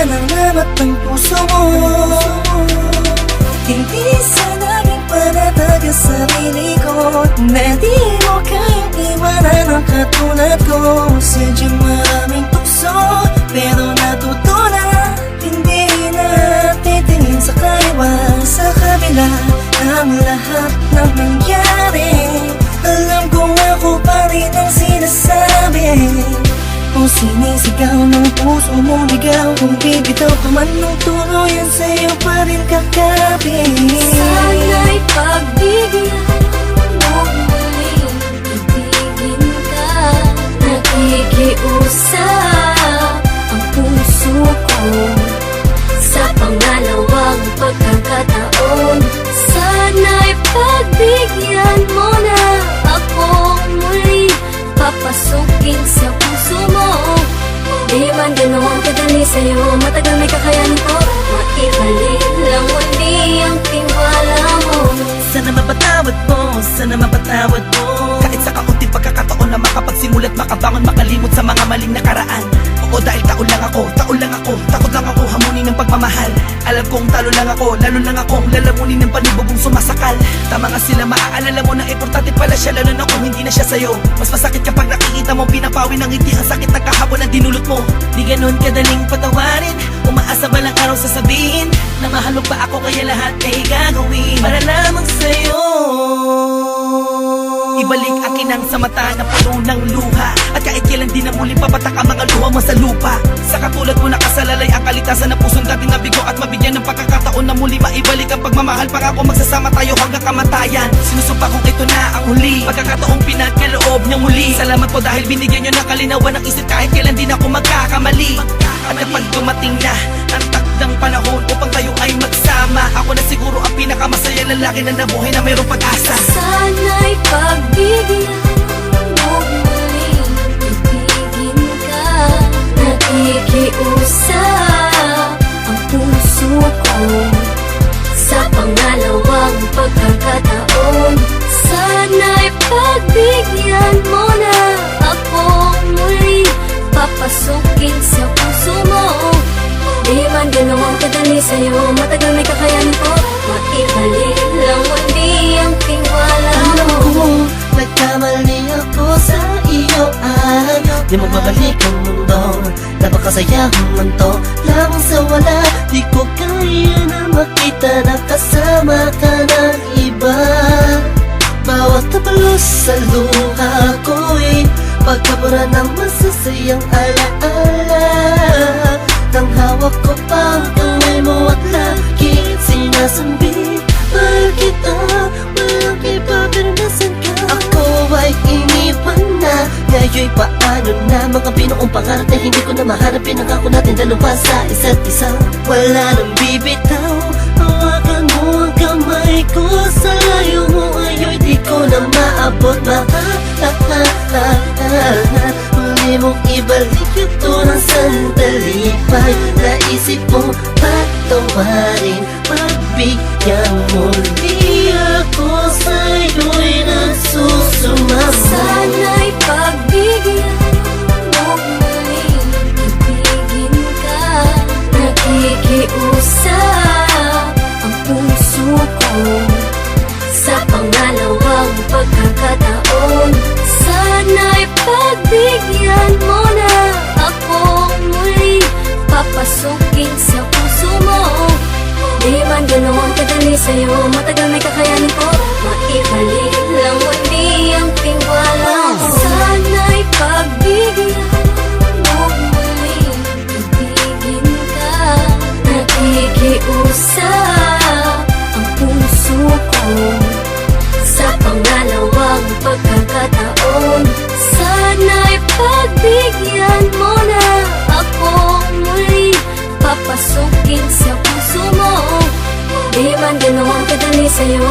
yan ang lamat ng puso mo. Hindi sana rin panatag ang sarili ko na di mo kayang iwanan ang katulad ko. Sadyang maraming tukso pero natuto na hindi natin tingin sa kaiwa. Sa kabila ng lahat ng nangyari, alam kong ako pa rin ang sinasabi. Kung sinisigaw ng puso mo ligaw, kung bibitaw ka man ng tuluyan, sa'yo pa rin kakapit. Sana'y pagbigyan mo muling ibigin ka. Nakikiusap ang puso ko sa pangalawang pagkakataon. Sana'y pagbigyan mo na akong muli papasukin sa puso mo. Di man ganoon kadali sa'yo, matagal may kakayanin ko. Maibalik lang muli ang tiwala mo. Sana mapatawad mo, sana mapatawad mo. Kahit sa kaunting pagkakataon na makapagsimulat, makabangon, makalimot sa mga maling nakaraan. Oo, dahil taon lang ako, takot lang ako hamunin ng pagmamahal. Alam kong talo lang ako, lalo lang akong lalamunin ng panibugong sumasakal. Tama nga sila, maaalala mo na importante pala siya, lalo na kung hindi na siya sa'yo. Mas masakit kapag nakikita mo pinapawi ng ngiti ang sakit na kahapon ang dinulot mo. Di ganun kadaling patawarin, umaasa ba lang araw sasabihin na mahal mo pa ako, kaya lahat ay gagawin para lamang sa'yo. Ibalik ang kinang sa mata na puno ng luha, at kahit kailan di na muli papatak ang mga luha mo sa lupa. Sa katulad mo nakasalalay ang kalitasan ng pusong dating nabigo, at mabigyan ng pagkakataon na muli maibalik ang pagmamahal. Pangako magsasama tayo hanggang kamatayan. Sinusumpa kong ito na ang huli, pagkakataong pinagkaloob niya muli. Salamat po dahil binigyan niyo ng kalinawan ng isip, kahit kailan din ako magkakamali. At kapag dumating na ang takdang panahon upang tayo ay magsama, ako na siguro ang pinakamasaya lalaki na nabuhay na mayroong pag-asa. Sana'y pagbigyan mo muling ibigin ka. Nakikiusap ang puso ko sa pangalawang pagkakataon. Sana'y pagbigyan mo na akong muli papasukin sa puso mo. Di man ganoon kadali sa'yo, matagal may kakayanin ko. Maibalik lang muli ang tiwala mo. Alam ko, nagkamali ako sa iyo at di mo babalik ang mundo. Napakasayang mundo lamang sa wala. Di ko kaya na makita na kasama ka ng iba. Bawat tapalos sa luha ko'y pagkabura ng masasayang alaala. Nang hawak ko pa ang kamay mo at lagi sinasambi, mahal kita, walang iba pero nasan ka? Ako ay iniwan na, ngayon'y paano na? Mga binuong pangarap na hindi ko na mahanap, pinangako natin dalawa sa isa't isa. Wala nang bibitaw, hawakan mo ang kamay ko. Sa layo mo ngayon di ko na maabot. Huli mong ibalik ito ng sandali pa'y naisip mo patawarin. Pagbigyan muli ako sa'yo'y nagsusumama. Sana'y pagbigyan mo muling ibigin ka. Nakikiusap ang puso ko sa pangalawang pagkakataon. Sana'y pagbigyan mo na akong muli papasukin sa puso mo. Di man ganoon kadali sa'yo, matagal may kakayanin ko. Maibalik lang muli ang tiwala mo. Sana'y pagbigyan mo muling ibigin ka. Nakikiusap ang puso ko sa pangalawang pagkakataon. Sana'y pagbigyan mo na akong muli papasukin sa puso mo. Di man ganoon kadali sa'yo,